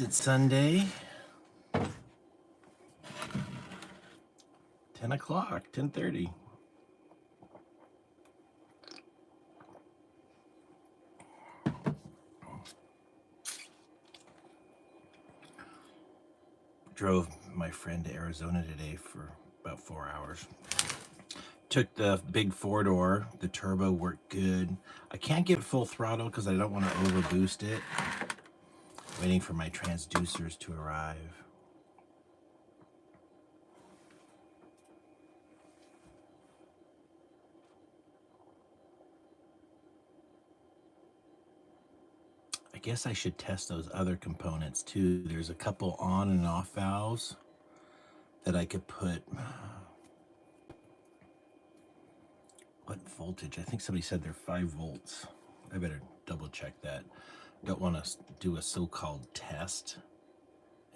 It's Sunday, 10 o'clock, 10:30. Drove my friend to Arizona today for about 4 hours. Took the big four-door, the turbo worked good. I can't get full throttle because I don't want to overboost it. Waiting for my transducers to arrive. I guess I should test those other components too. There's a couple on and off valves that I could put. What voltage? I think somebody said they're 5 volts. I better double check that. Don't want to do a so-called test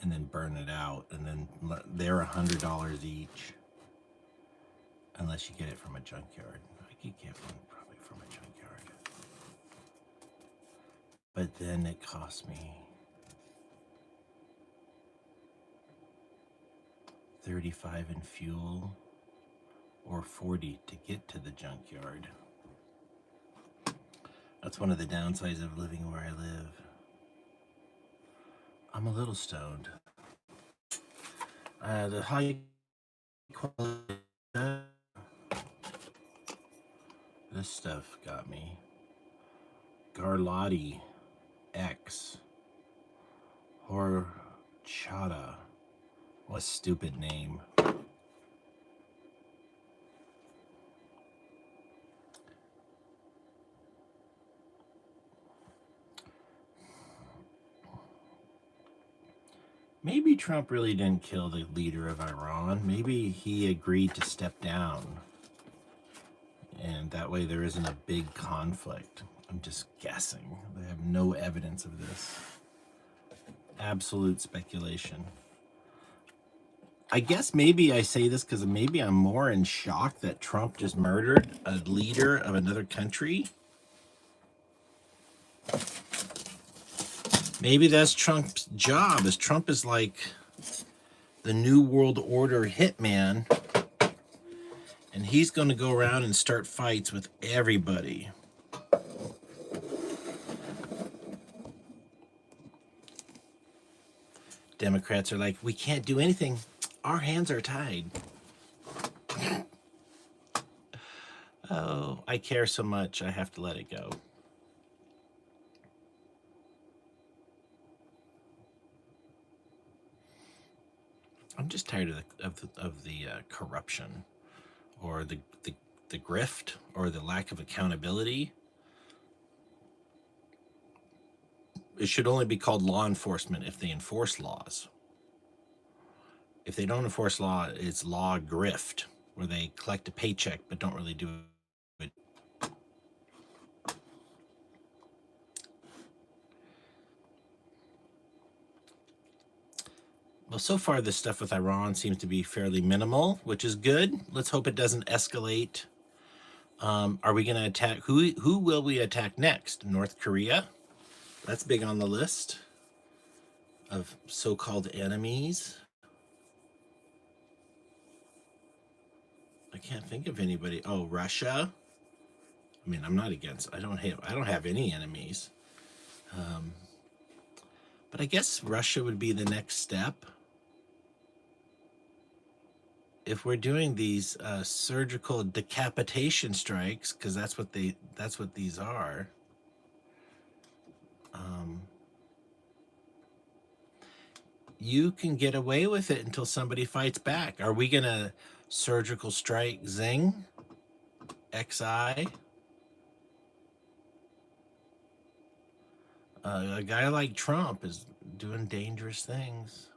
and then burn it out, and then they're $100 each, unless you get it from a junkyard. I could get one probably from a junkyard, but then it costs me $35 in fuel or $40 to get to the junkyard. That's one of the downsides of living where I live. I'm a little stoned. The high quality, this stuff got me. Garlotti X Horchata. What a stupid name. Maybe Trump really didn't kill the leader of Iran. Maybe he agreed to step down, and that way there isn't a big conflict. I'm just guessing. I have no evidence of this. Absolute speculation. I guess maybe I say this because maybe I'm more in shock that Trump just murdered a leader of another country. Maybe that's Trump's job, as Trump is like the New World Order hitman, and he's going to go around and start fights with everybody. Democrats are like, we can't do anything. Our hands are tied. Oh, I care so much, I have to let it go. I'm just tired of the corruption, or the grift, or the lack of accountability. It should only be called law enforcement if they enforce laws. If they don't enforce law, it's law grift, where they collect a paycheck but don't really do it. Well, so far this stuff with Iran seems to be fairly minimal, which is good. Let's hope it doesn't escalate. Are we going to attack? Who will we attack next? North Korea? That's big on the list of so-called enemies. I can't think of anybody. Oh, Russia. I mean, I'm not against. I don't have any enemies. But I guess Russia would be the next step. If we're doing these surgical decapitation strikes, because that's what these are. You can get away with it until somebody fights back. Are we gonna surgical strike Zing? XI? A guy like Trump is doing dangerous things.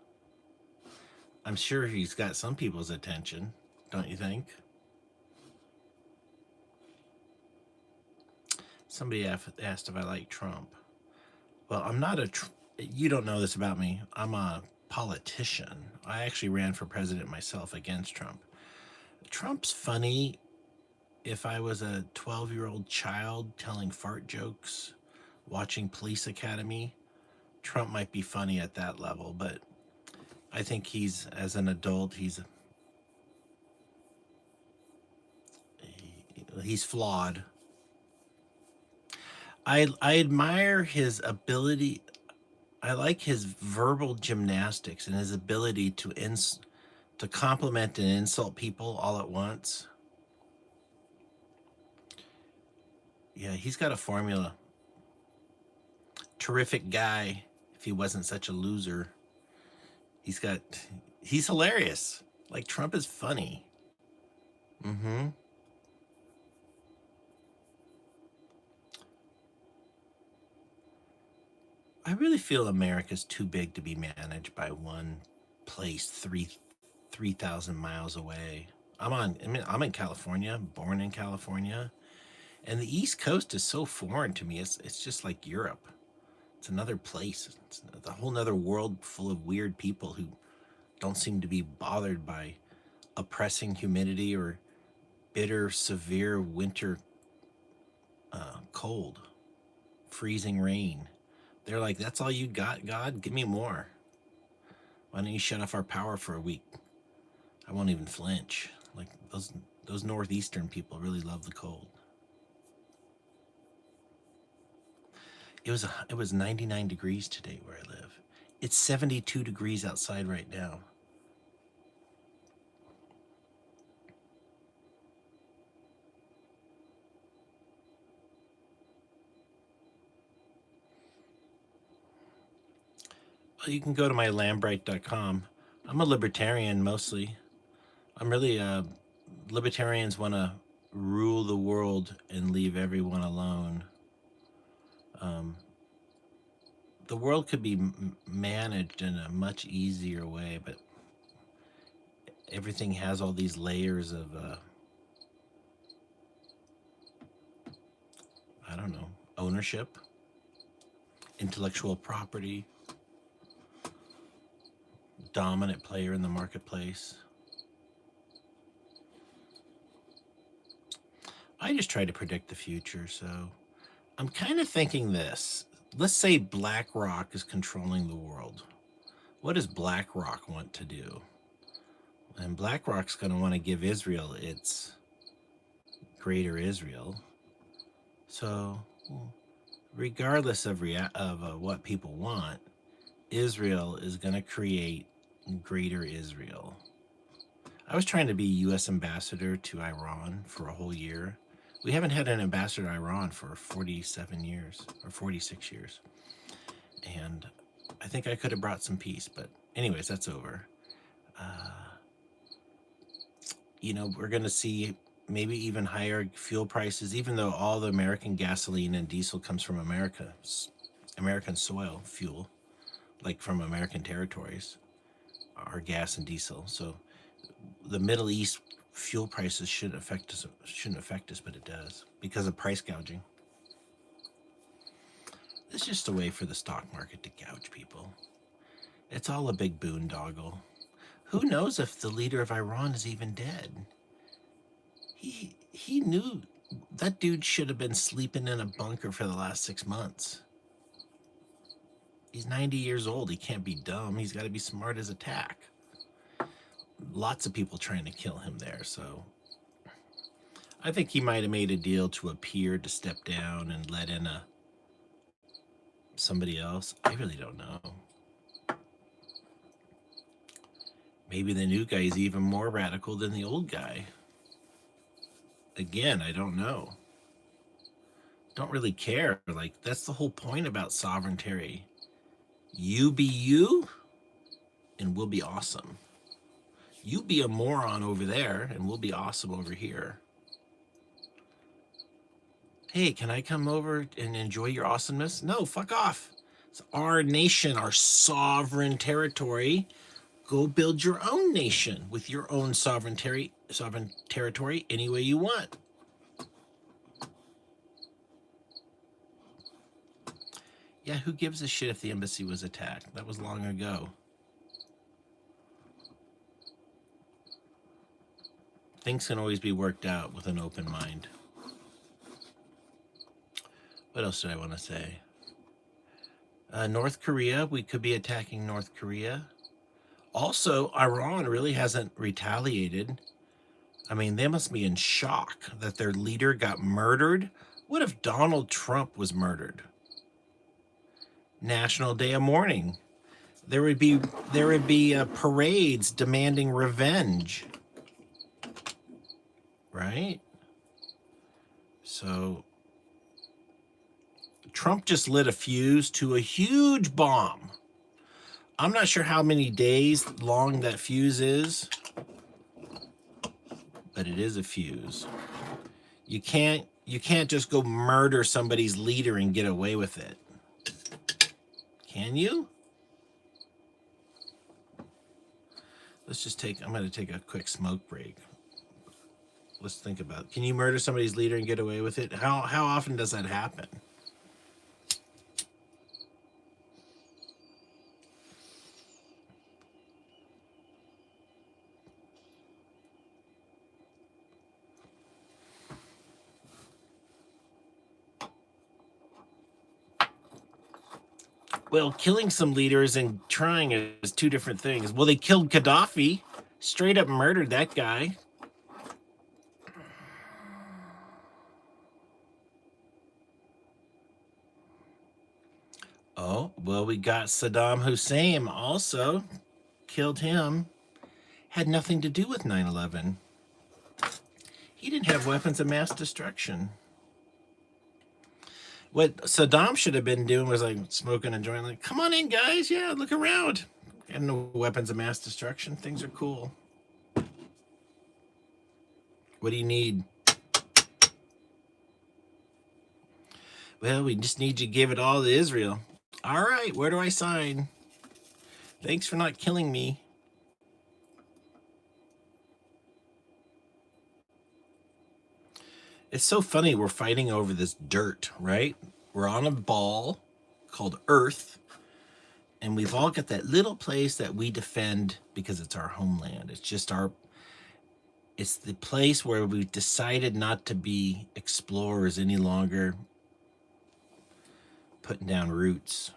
I'm sure he's got some people's attention, don't you think? Somebody asked if I like Trump. Well, I'm not you don't know this about me. I'm a politician. I actually ran for president myself against Trump. Trump's funny if I was a 12-year-old child telling fart jokes, watching Police Academy. Trump might be funny at that level, but I think he's, as an adult, he's flawed. I admire his ability. I like his verbal gymnastics and his ability to compliment and insult people all at once. Yeah, he's got a formula. Terrific guy. If he wasn't such a loser, he's hilarious. Like, Trump is funny. Mm-hmm. I really feel America's too big to be managed by one place 3,000 miles away. I'm in California, born in California, and the East Coast is so foreign to me. It's just like Europe. It's another place. It's a whole nother world full of weird people who don't seem to be bothered by oppressing humidity or bitter, severe winter cold, freezing rain. They're like, that's all you got, God? Give me more. Why don't you shut off our power for a week? I won't even flinch. Like, those northeastern people really love the cold. It was 99 degrees today where I live. It's 72 degrees outside right now. Well, you can go to my lambright.com. I'm a libertarian mostly. I'm really libertarians want to rule the world and leave everyone alone. The world could be managed in a much easier way, but everything has all these layers of I don't know, ownership, intellectual property, dominant player in the marketplace. I just try to predict the future, so I'm kind of thinking this. Let's say BlackRock is controlling the world. What does BlackRock want to do? And BlackRock's going to want to give Israel its greater Israel. So, regardless of what people want, Israel is going to create greater Israel. I was trying to be U.S. ambassador to Iran for a whole year. We haven't had an ambassador to Iran for 47 years or 46 years. And I think I could have brought some peace, but anyways, that's over. We're going to see maybe even higher fuel prices, even though all the American gasoline and diesel comes from American soil fuel, like from American territories, our gas and diesel. So the Middle East fuel prices shouldn't affect us, but it does because of price gouging. It's just a way for the stock market to gouge people. It's all a big boondoggle. Who knows if the leader of Iran is even dead? He knew that dude should have been sleeping in a bunker for the last 6 months. He's 90 years old. He can't be dumb. He's got to be smart as a tack. Lots of people trying to kill him there, so I think he might have made a deal to appear to step down and let in somebody else. I really don't know. Maybe the new guy is even more radical than the old guy. Again, I don't know. Don't really care. Like, that's the whole point about sovereignty. You be you, and we'll be awesome. You be a moron over there, and we'll be awesome over here. Hey, can I come over and enjoy your awesomeness? No, fuck off. It's our nation, our sovereign territory. Go build your own nation with your own sovereign territory any way you want. Yeah, who gives a shit if the embassy was attacked? That was long ago. Things can always be worked out with an open mind. What else did I want to say? North Korea, we could be attacking North Korea. Also, Iran really hasn't retaliated. I mean, they must be in shock that their leader got murdered. What if Donald Trump was murdered? National Day of Mourning. There would be parades demanding revenge, right? So Trump just lit a fuse to a huge bomb. I'm not sure how many days long that fuse is, but it is a fuse. You can't just go murder somebody's leader and get away with it. Can you? I'm going to take a quick smoke break. Let's think about it. Can you murder somebody's leader and get away with it? How often does that happen? Well, killing some leaders and trying is two different things. Well, they killed Gaddafi, straight up murdered that guy. Oh, well, we got Saddam Hussein also, killed him. Had nothing to do with 9/11. He didn't have weapons of mass destruction. What Saddam should have been doing was like smoking a joint, like, come on in, guys. Yeah, look around. And no weapons of mass destruction. Things are cool. What do you need? Well, we just need you to give it all to Israel. All right, where do I sign? Thanks for not killing me. It's so funny we're fighting over this dirt, right? We're on a ball called Earth, and we've all got that little place that we defend because it's our homeland. It's the place where we've decided not to be explorers any longer, putting down roots.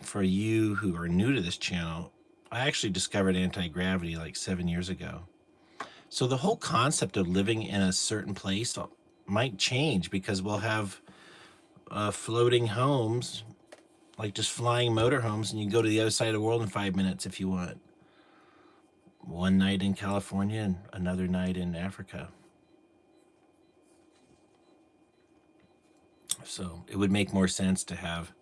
For you who are new to this channel, I actually discovered anti-gravity like 7 years ago. So the whole concept of living in a certain place might change because we'll have floating homes, like just flying motorhomes, and you can go to the other side of the world in 5 minutes if you want. One night in California and another night in Africa. So it would make more sense to have,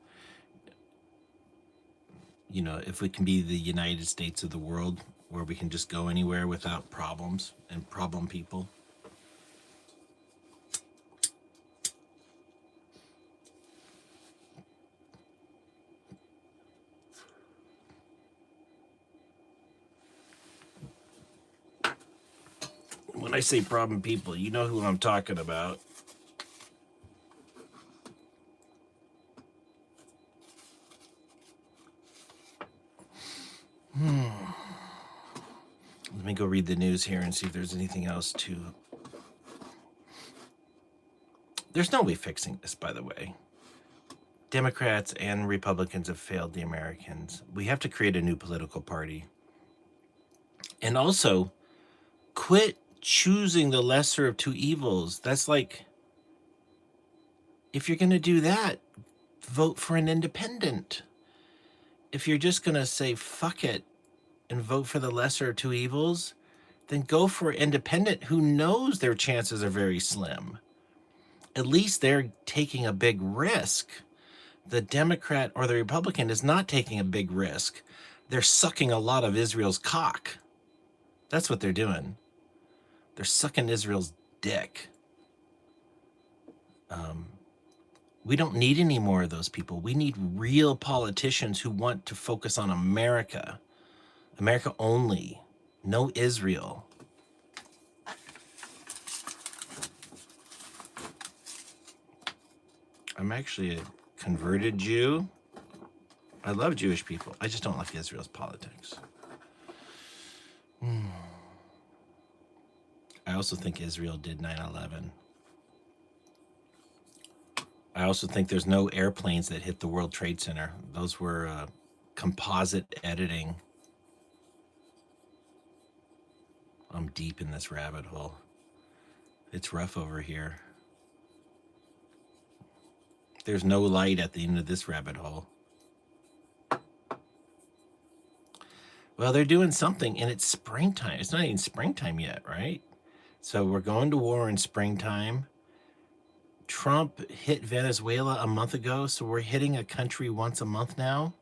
if we can be the United States of the world, where we can just go anywhere without problems and problem people. When I say problem people, you know who I'm talking about. Let me go read the news here and see if there's anything else to... There's no way fixing this, by the way. Democrats and Republicans have failed the Americans. We have to create a new political party. And also, quit choosing the lesser of two evils. That's like, if you're going to do that, vote for an independent. If you're just going to say, fuck it, and vote for the lesser of two evils, then go for an independent who knows their chances are very slim. At least they're taking a big risk. The Democrat or the Republican is not taking a big risk. They're sucking a lot of Israel's cock. That's what they're doing. They're sucking Israel's dick. We don't need any more of those people. We need real politicians who want to focus on America. America only. No Israel. I'm actually a converted Jew. I love Jewish people. I just don't like Israel's politics. I also think Israel did 9/11. I also think there's no airplanes that hit the World Trade Center. Those were composite editing. I'm deep in this rabbit hole. It's rough over here. There's no light at the end of this rabbit hole. Well, they're doing something, and it's springtime. It's not even springtime yet, right? So we're going to war in springtime. Trump hit Venezuela a month ago, so we're hitting a country once a month now.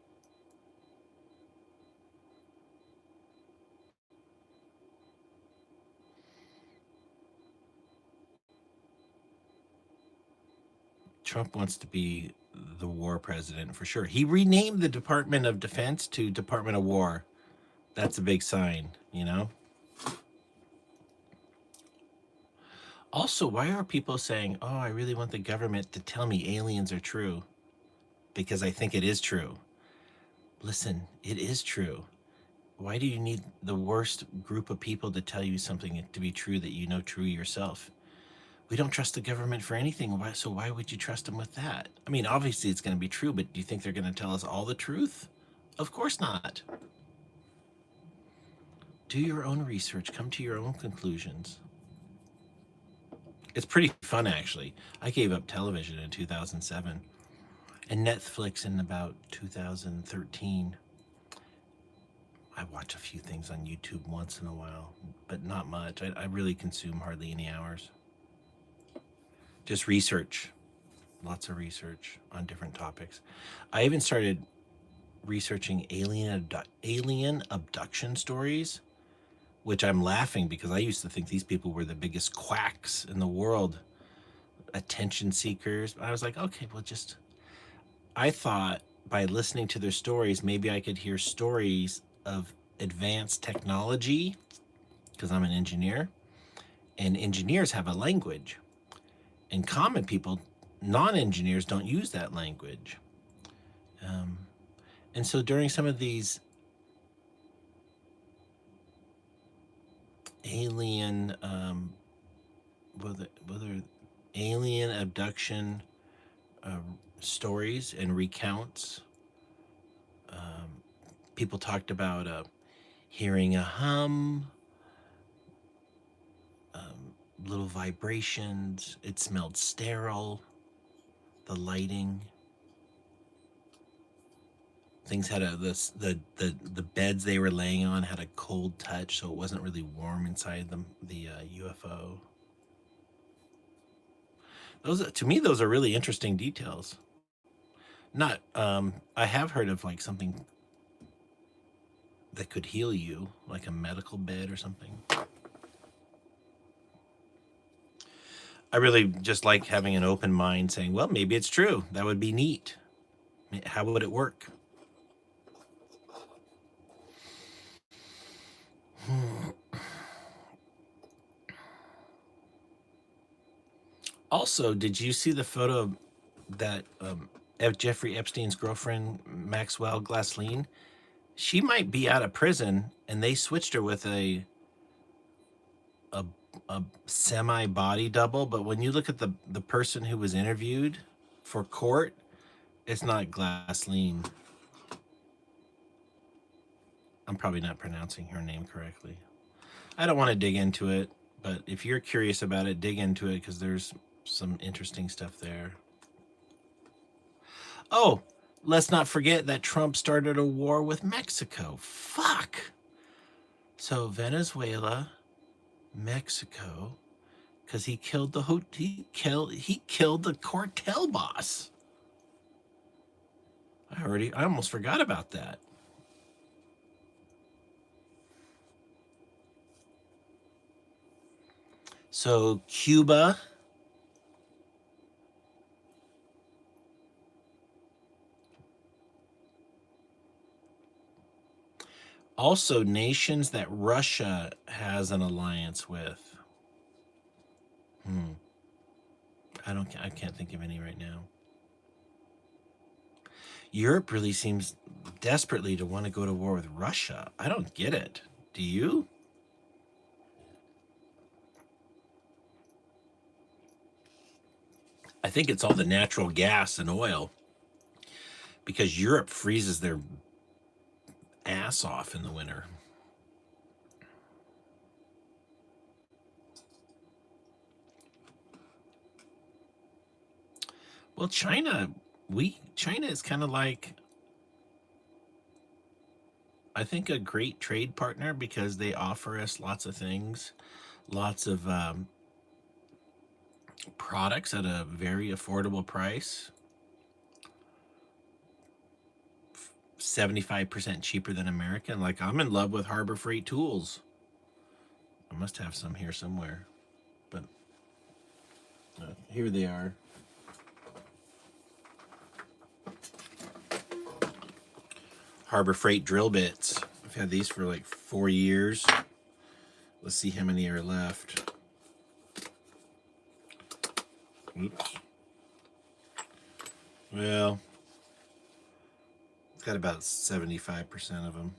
Trump wants to be the war president for sure. He renamed the Department of Defense to Department of War. That's a big sign, you know? Also, why are people saying, oh, I really want the government to tell me aliens are true? Because I think it is true. Listen, it is true. Why do you need the worst group of people to tell you something to be true that you know true yourself? We don't trust the government for anything. So why would you trust them with that? I mean, obviously it's going to be true, but do you think they're going to tell us all the truth? Of course not. Do your own research. Come to your own conclusions. It's pretty fun, actually. I gave up television in 2007 and Netflix in about 2013. I watch a few things on YouTube once in a while, but not much. I really consume hardly any hours. Just research. Lots of research on different topics. I even started researching alien abduction stories, which I'm laughing because I used to think these people were the biggest quacks in the world, attention seekers. I was like, okay, well, I thought by listening to their stories, maybe I could hear stories of advanced technology because I'm an engineer, and engineers have a language, and common people, non-engineers, don't use that language. And so during some of these alien, whether alien abduction stories and recounts, people talked about hearing a hum, little vibrations. It smelled sterile. The lighting. Things had the beds they were laying on had a cold touch, so it wasn't really warm inside the UFO. To me, those are really interesting details. Not, I have heard of like something that could heal you, like a medical bed or something. I really just like having an open mind, saying, well, maybe it's true. That would be neat. How would it work? Also, did you see the photo that Jeffrey Epstein's girlfriend, Maxwell Glassline? She might be out of prison, and they switched her with a semi body double. But when you look at the person who was interviewed for court, it's not Glassline. I'm probably not pronouncing her name correctly. I don't want to dig into it, but if you're curious about it, dig into it because there's some interesting stuff there. Oh, let's not forget that Trump started a war with Mexico. Fuck. So Venezuela, Mexico, because he killed he killed the cartel boss. I almost forgot about that. So Cuba, also nations that Russia has an alliance with. I can't think of any right now. Europe really seems desperately to want to go to war with Russia. I don't get it. Do you? I think it's all the natural gas and oil, because Europe freezes their ass off in the winter. Well, China is kind of like, I think, a great trade partner, because they offer us lots of things, lots of products at a very affordable price, 75% cheaper than American. Like, I'm in love with Harbor Freight tools. I must have some here somewhere, but here they are. Harbor Freight drill bits. I've had these for like 4 years. Let's see how many are left. Oops. Well, it's got about 75% of them.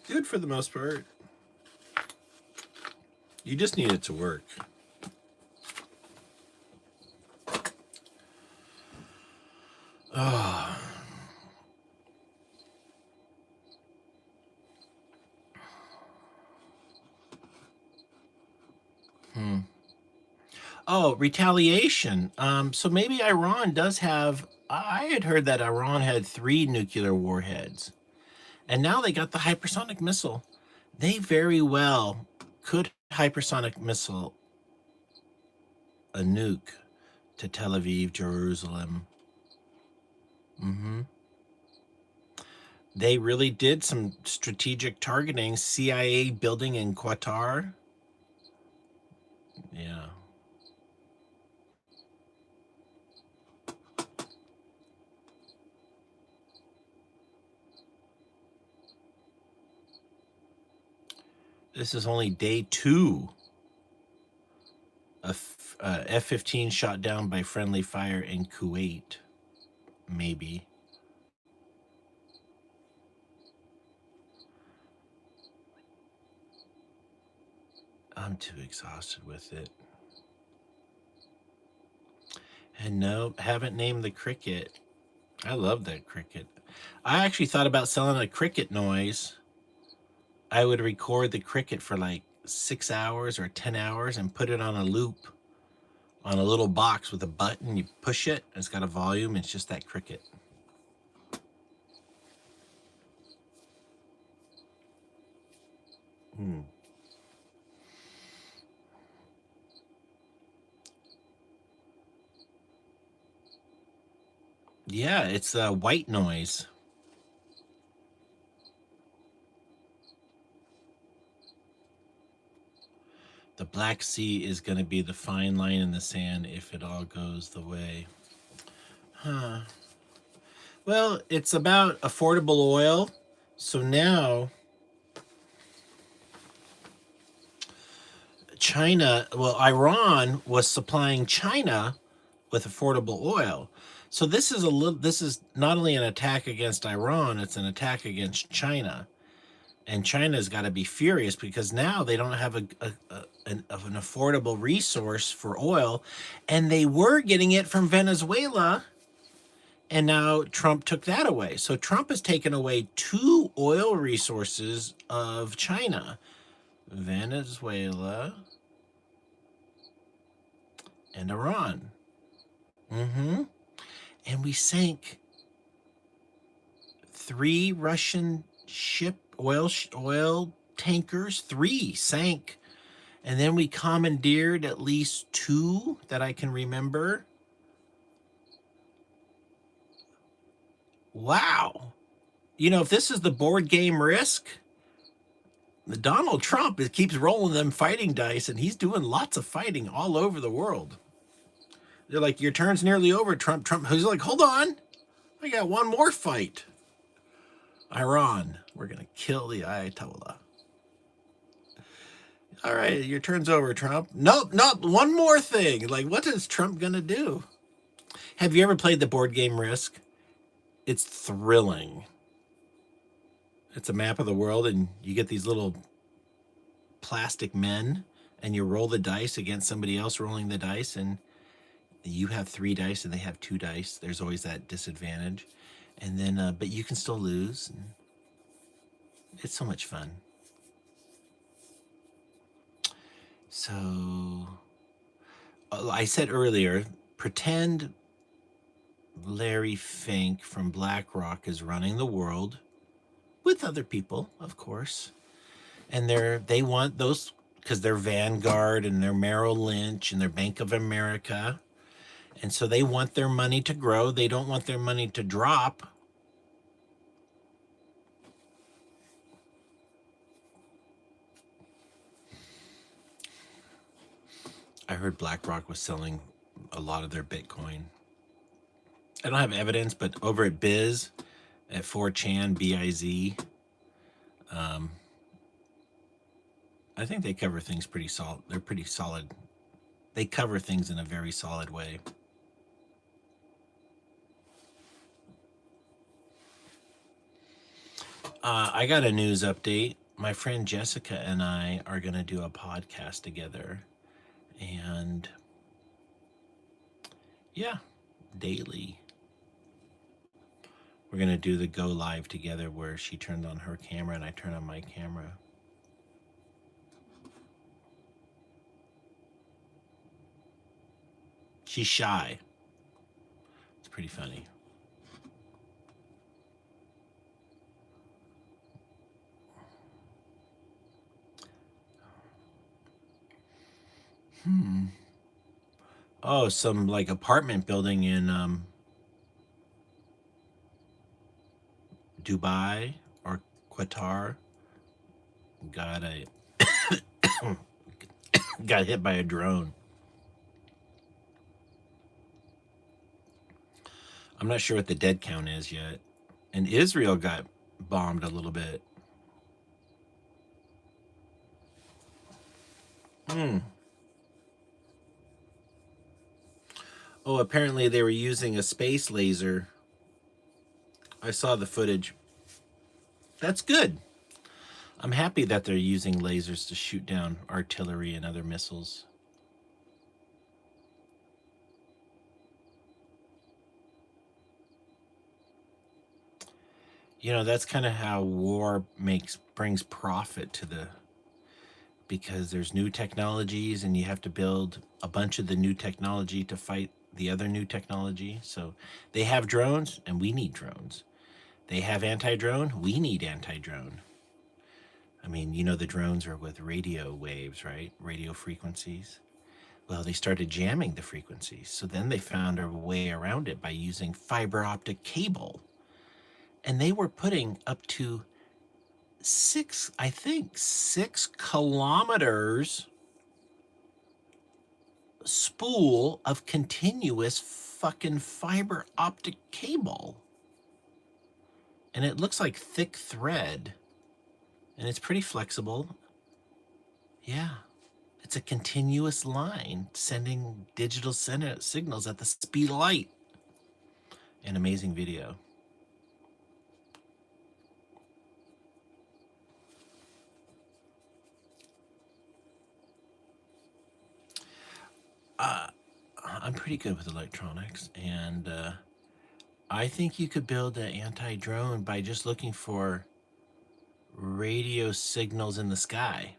Good for the most part. You just need it to work. Oh. Oh, retaliation. So maybe Iran does have. I had heard that Iran had 3 nuclear warheads, and now they got the hypersonic missile. They very well could hypersonic missile a nuke to Tel Aviv, Jerusalem. They really did some strategic targeting. CIA building in Qatar. Yeah. This is only day 2. A F-15 shot down by friendly fire in Kuwait. Maybe. I'm too exhausted with it. And no, haven't named the cricket. I love that cricket. I actually thought about selling a cricket noise. I would record the cricket for like 6 hours or 10 hours and put it on a loop on a little box with a button. You push it, it's got a volume. It's just that cricket. Yeah, it's a white noise. The Black Sea is going to be the fine line in the sand if it all goes the way. Huh. Well, it's about affordable oil. So now Iran was supplying China with affordable oil. So this is not only an attack against Iran, it's an attack against China. And China's got to be furious, because now they don't have an affordable resource for oil, and they were getting it from Venezuela, and now Trump took that away. So Trump has taken away 2 oil resources of China: Venezuela and Iran. And we sank 3 Russian oil tankers. 3 sank. And then we commandeered at least 2 that I can remember. Wow. You know, if this is the board game Risk, Donald Trump keeps rolling them fighting dice, and he's doing lots of fighting all over the world. They're like, your turn's nearly over, Trump. Trump, who's like, hold on, I got 1 more fight. Iran, we're going to kill the Ayatollah. All right, your turn's over, Trump. Nope, 1 more thing. Like, what is Trump going to do? Have you ever played the board game Risk? It's thrilling. It's a map of the world, and you get these little plastic men, and you roll the dice against somebody else rolling the dice, and You have 3 dice and they have 2 dice. There's always that disadvantage. And then, but you can still lose. And it's so much fun. So, I said earlier, pretend Larry Fink from BlackRock is running the world with other people, of course. And they want those because they're Vanguard and they're Merrill Lynch and they're Bank of America. And so they want their money to grow. They don't want their money to drop. I heard BlackRock was selling a lot of their Bitcoin. I don't have evidence, but over at Biz, at 4chan, B-I-Z, I think they cover things pretty solid. They're pretty solid. They cover things in a very solid way. I got a news update. My friend Jessica and I are going to do a podcast together. And yeah, daily. We're going to do the go live together where she turned on her camera and I turn on my camera. She's shy. It's pretty funny. Oh, some like apartment building in Dubai or Qatar got got hit by a drone. I'm not sure what the dead count is yet. And Israel got bombed a little bit. Oh, apparently they were using a space laser. I saw the footage. That's good. I'm happy that they're using lasers to shoot down artillery and other missiles. You know, that's kind of how war brings profit to because there's new technologies and you have to build a bunch of the new technology to fight the other new technology. So they have drones and we need drones. They have anti-drone, we need anti-drone. I mean, you know, the drones are with radio waves, right? Radio frequencies. Well, they started jamming the frequencies. So then they found a way around it by using fiber optic cable. And they were putting up to 6 kilometers spool of continuous fucking fiber optic cable. And it looks like thick thread. And it's pretty flexible. Yeah. It's a continuous line sending digital signals at the speed of light. An amazing video. I'm pretty good with electronics, and I think you could build an anti-drone by just looking for radio signals in the sky.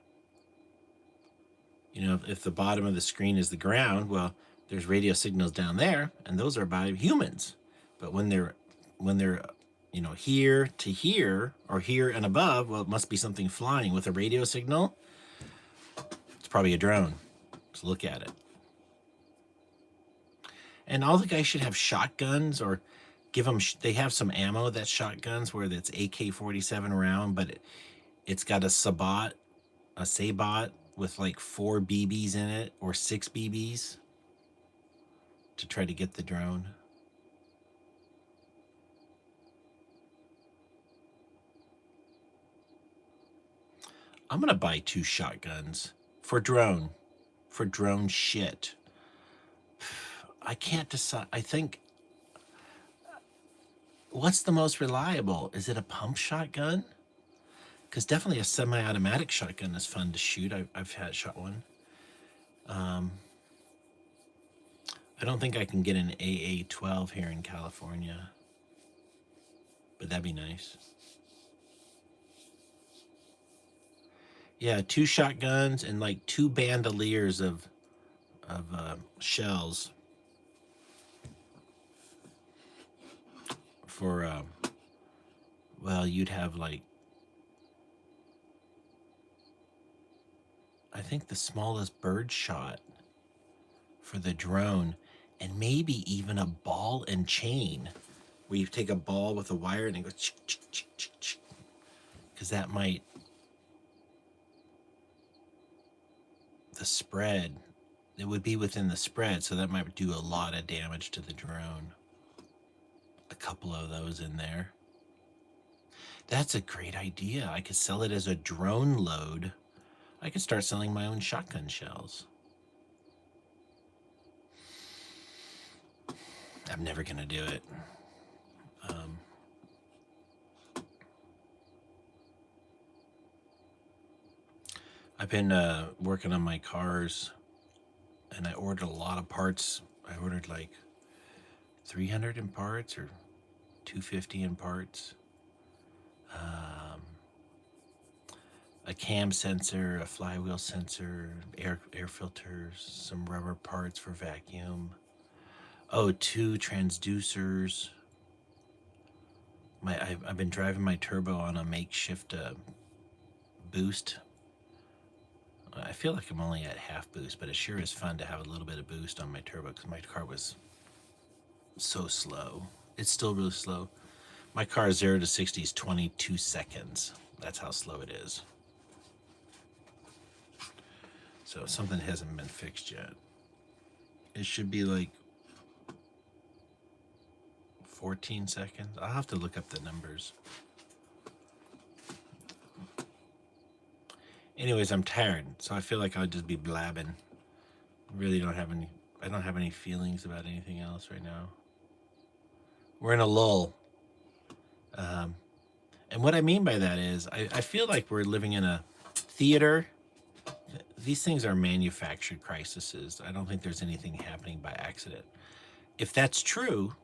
You know, if the bottom of the screen is the ground, well, there's radio signals down there, and those are by humans. But when they're you know, here to here or here and above, well, it must be something flying with a radio signal. It's probably a drone. Let's look at it. And all the guys should have shotguns or give them, they have some ammo that's shotguns where it's AK-47 round, but it's got a sabot with like 4 BBs in it or 6 BBs to try to get the drone. I'm going to buy 2 shotguns for drone shit. I can't decide. I think, what's the most reliable? Is it a pump shotgun? Because definitely a semi-automatic shotgun is fun to shoot. I've shot one. I don't think I can get an AA-12 here in California, but that'd be nice. Yeah, 2 shotguns and like 2 bandoliers of shells for well, you'd have like, I think the smallest bird shot for the drone, and maybe even a ball and chain where you take a ball with a wire and it goes, because that might, the spread, it would be within the spread, so that might do a lot of damage to the drone. A couple of those in there. That's a great idea. I could sell it as a drone load. I could start selling my own shotgun shells. I'm never going to do it. I've been working on my cars, and I ordered a lot of parts. I ordered like 300 in parts or 250 in parts. A cam sensor, a flywheel sensor, air filters, some rubber parts for vacuum. Oh, 2 transducers. I've been driving my turbo on a makeshift boost. I feel like I'm only at half boost, but it sure is fun to have a little bit of boost on my turbo because my car was so slow. It's still really slow. My car 0 to 60 is 22 seconds. That's how slow it is. So something hasn't been fixed yet. It should be like 14 seconds. I'll have to look up the numbers. Anyways, I'm tired, so I feel like I'll just be blabbing. Really don't have any, I don't have any feelings about anything else right now. We're in a lull. And what I mean by that is I feel like we're living in a theater. These things are manufactured crises. I don't think there's anything happening by accident. If that's true,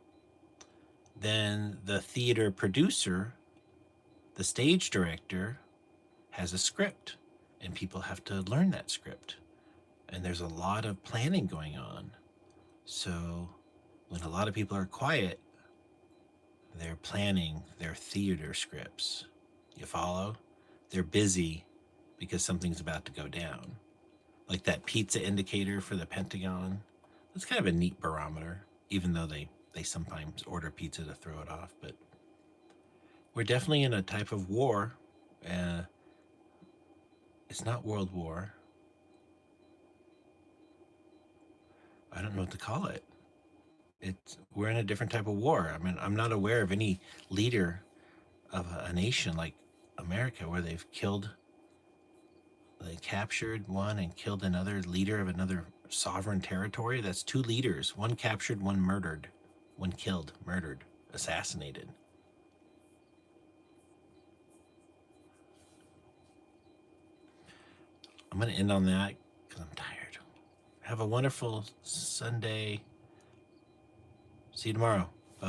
then the theater producer, the stage director, has a script, and people have to learn that script. And there's a lot of planning going on. So when a lot of people are quiet, they're planning their theater scripts. You follow? They're busy because something's about to go down. Like that pizza indicator for the Pentagon. That's kind of a neat barometer, even though they sometimes order pizza to throw it off. But we're definitely in a type of war. It's not World War. I don't know what to call it. We're in a different type of war. I mean, I'm not aware of any leader of a nation like America where they captured one and killed another leader of another sovereign territory. That's 2 leaders, one captured, one murdered, one killed, murdered, assassinated. I'm going to end on that because I'm tired. Have a wonderful Sunday. See you tomorrow.